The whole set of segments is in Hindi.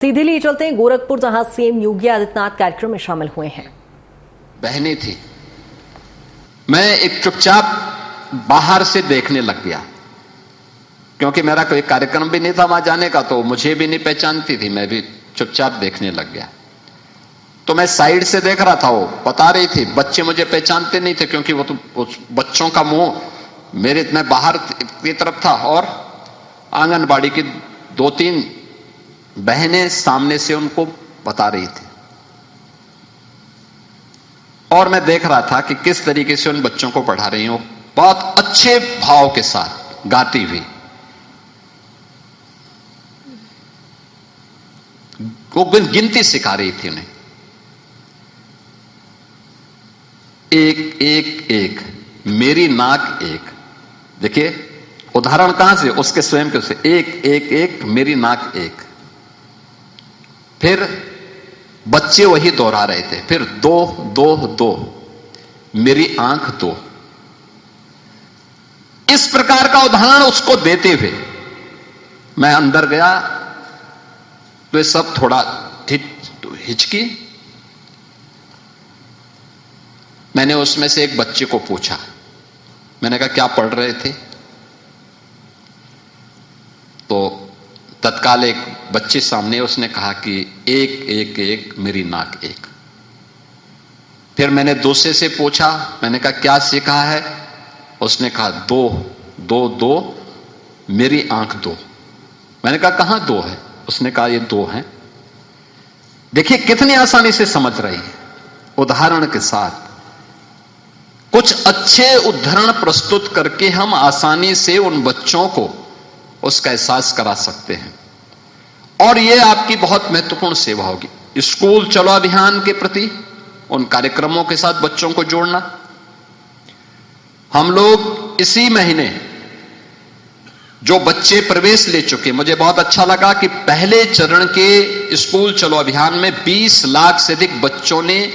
सीधे लिए चलते हैं गोरखपुर, जहां सीएम योगी आदित्यनाथ कार्यक्रम में शामिल हुए हैं। बहनें थी, मैं एक चुपचाप बाहर से देखने लग गया क्योंकि मेरा कोई कार्यक्रम भी नहीं था वहां जाने का, तो मुझे भी नहीं पहचानती थी, मैं भी चुपचाप देखने लग गया। तो मैं साइड से देख रहा था, वो बता रही थी। बच्चे मुझे पहचानते नहीं थे क्योंकि वो तो बच्चों का मुंह मेरे इतने बाहर की तरफ था, और आंगनबाड़ी की 2-3 बहनें सामने से उनको बता रही थी, और मैं देख रहा था कि किस तरीके से उन बच्चों को पढ़ा रही हूं, बहुत अच्छे भाव के साथ गाती हुई। वो गिनती सिखा रही थी उन्हें, एक एक एक मेरी नाक एक। देखिए उदाहरण कहां से, उसके स्वयं के से, एक एक एक मेरी नाक एक। फिर बच्चे वही दोहरा रहे थे, फिर 2 2 2 मेरी आंख 2। इस प्रकार का उदाहरण उसको देते हुए मैं अंदर गया, तो ये सब थोड़ा हिचकी। मैंने उसमें से एक बच्चे को पूछा, मैंने कहा क्या पढ़ रहे थे? तो तत्काल एक बच्चे सामने, उसने कहा कि एक एक एक मेरी नाक एक। फिर मैंने दूसरे से पूछा, मैंने कहा क्या सीखा है? उसने कहा 2 2 2 मेरी आंख 2। मैंने कहा कहां 2 है? उसने कहा ये 2 है। देखिए कितनी आसानी से समझ रही है, उदाहरण के साथ। कुछ अच्छे उदाहरण प्रस्तुत करके हम आसानी से उन बच्चों को उसका एहसास करा सकते हैं, और यह आपकी बहुत महत्वपूर्ण सेवा होगी। स्कूल चलो अभियान के प्रति उन कार्यक्रमों के साथ बच्चों को जोड़ना। हम लोग इसी महीने जो बच्चे प्रवेश ले चुके, मुझे बहुत अच्छा लगा कि पहले चरण के स्कूल चलो अभियान में 20 लाख से अधिक बच्चों ने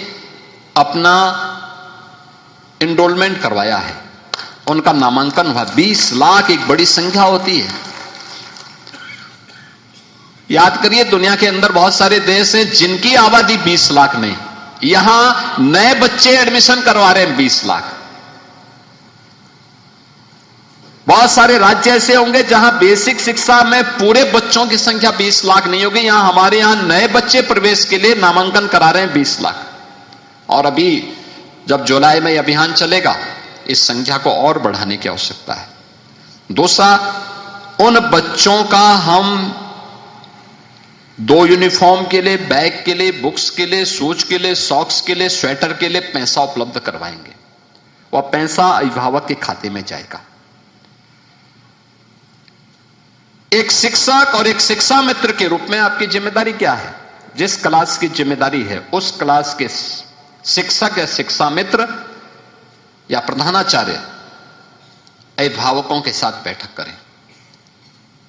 अपना एनरोलमेंट करवाया है, उनका नामांकन हुआ। 20 लाख एक बड़ी संख्या होती है। याद करिए, दुनिया के अंदर बहुत सारे देश हैं जिनकी आबादी 20 लाख नहीं, यहां नए बच्चे एडमिशन करवा रहे हैं 20 लाख। बहुत सारे राज्य ऐसे होंगे जहां बेसिक शिक्षा में पूरे बच्चों की संख्या 20 लाख नहीं होगी, यहां हमारे यहां नए बच्चे प्रवेश के लिए नामांकन करा रहे हैं 20 लाख। और अभी जब जुलाई में यह अभियान चलेगा, इस संख्या को और बढ़ाने की आवश्यकता है। दूसरा, उन बच्चों का हम 2 यूनिफॉर्म के लिए, बैग के लिए, बुक्स के लिए, शूज के लिए, सॉक्स के लिए, स्वेटर के लिए पैसा उपलब्ध करवाएंगे। वह पैसा अभिभावक के खाते में जाएगा। एक शिक्षक और एक शिक्षा मित्र के रूप में आपकी जिम्मेदारी क्या है? जिस क्लास की जिम्मेदारी है, उस क्लास के शिक्षक या शिक्षा मित्र या प्रधानाचार्य अभिभावकों के साथ बैठक करें,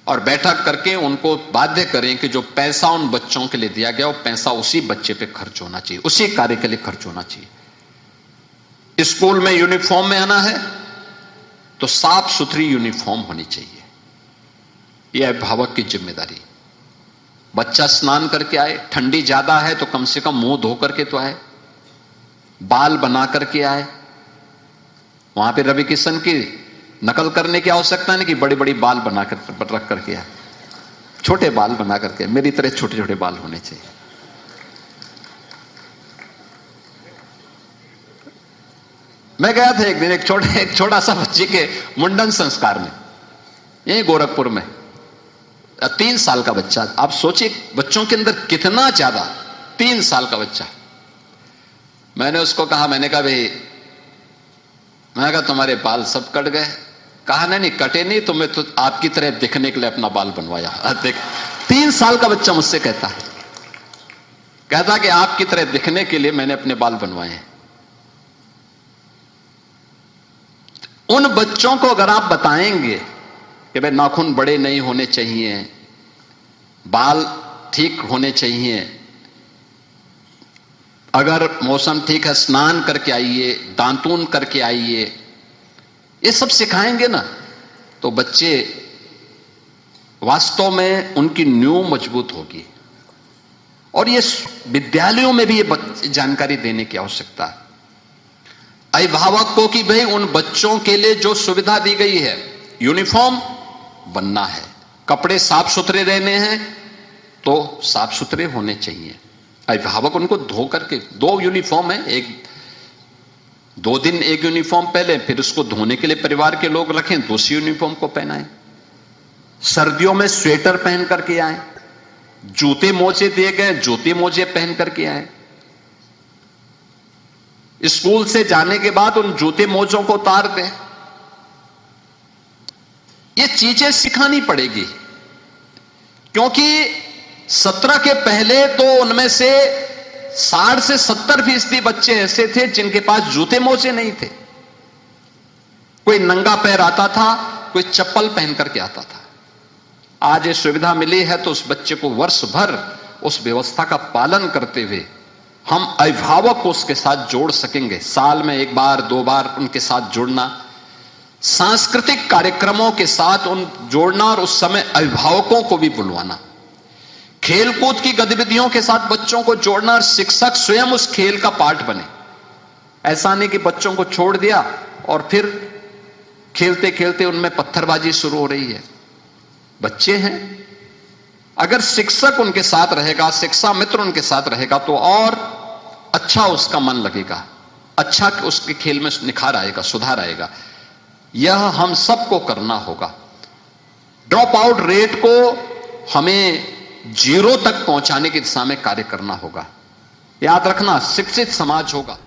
और बैठक करके उनको बाध्य करें कि जो पैसा उन बच्चों के लिए दिया गया, वो पैसा उसी बच्चे पे खर्च होना चाहिए, उसी कार्य के लिए खर्च होना चाहिए। स्कूल में यूनिफॉर्म में आना है तो साफ सुथरी यूनिफॉर्म होनी चाहिए, यह अभिभावक की जिम्मेदारी। बच्चा स्नान करके आए, ठंडी ज्यादा है तो कम से कम मुंह धो करके तो आए, बाल बना करके आए। वहां पे रवि किशन की नकल करने की आवश्यकता नहीं कि बड़ी बड़ी बाल बनाकर रख करके आए, छोटे बाल बना करके, मेरी तरह छोटे छोटे बाल होने चाहिए। मैं गया था एक दिन एक छोटा सा बच्चे के मुंडन संस्कार में, यही गोरखपुर में, 3 साल का बच्चा। आप सोचिए बच्चों के अंदर कितना ज्यादा, 3 साल का बच्चा। मैंने उसको कहा, मैंने कहा तुम्हारे बाल सब कट गए? कहा नहीं कटे नहीं, तो मैं तो आपकी तरह दिखने के लिए अपना बाल बनवाया। देख, 3 साल का बच्चा मुझसे कहता कि आपकी तरह दिखने के लिए मैंने अपने बाल बनवाए हैं। उन बच्चों को अगर आप बताएंगे कि भाई नाखून बड़े नहीं होने चाहिए, बाल ठीक होने चाहिए, अगर मौसम ठीक है स्नान करके आइए, दांतून करके आइए, ये सब सिखाएंगे ना, तो बच्चे वास्तव में उनकी नींव मजबूत होगी। और ये विद्यालयों में भी ये जानकारी देने की आवश्यकता है अभिभावकों की। भाई उन बच्चों के लिए जो सुविधा दी गई है, यूनिफॉर्म बनना है, कपड़े साफ सुथरे रहने हैं तो साफ सुथरे होने चाहिए। अभिभावक उनको धो करके, 2 यूनिफॉर्म है, एक 2 दिन एक यूनिफॉर्म पहले, फिर उसको धोने के लिए परिवार के लोग रखें, दूसरी यूनिफॉर्म को पहनाएं। सर्दियों में स्वेटर पहन करके आए, जूते मोजे दिए गए, जूते मोजे पहन करके आए। स्कूल से जाने के बाद उन जूते मोजों को उतार दें। ये चीजें सिखानी पड़ेगी, क्योंकि 17 के पहले तो उनमें से 60 से 70% बच्चे ऐसे थे जिनके पास जूते मोजे नहीं थे। कोई नंगा पैर आता था, कोई चप्पल पहन करके आता था। आज ये सुविधा मिली है तो उस बच्चे को वर्ष भर उस व्यवस्था का पालन करते हुए हम अभिभावक को उसके साथ जोड़ सकेंगे। साल में 1 बार 2 बार उनके साथ जुड़ना, सांस्कृतिक कार्यक्रमों के साथ उन जोड़ना और उस समय अभिभावकों को भी बुलवाना, खेलकूद की गतिविधियों के साथ बच्चों को जोड़ना और शिक्षक स्वयं उस खेल का पार्ट बने। ऐसा नहीं कि बच्चों को छोड़ दिया और फिर खेलते खेलते उनमें पत्थरबाजी शुरू हो रही है। बच्चे हैं, अगर शिक्षक उनके साथ रहेगा, शिक्षा मित्र उनके साथ रहेगा तो और अच्छा उसका मन लगेगा, अच्छा उसके खेल में निखार आएगा, सुधार आएगा। यह हम सबको करना होगा। ड्रॉप आउट रेट को हमें 0 तक पहुंचाने की दिशा में कार्य करना होगा। याद रखना, शिक्षित समाज होगा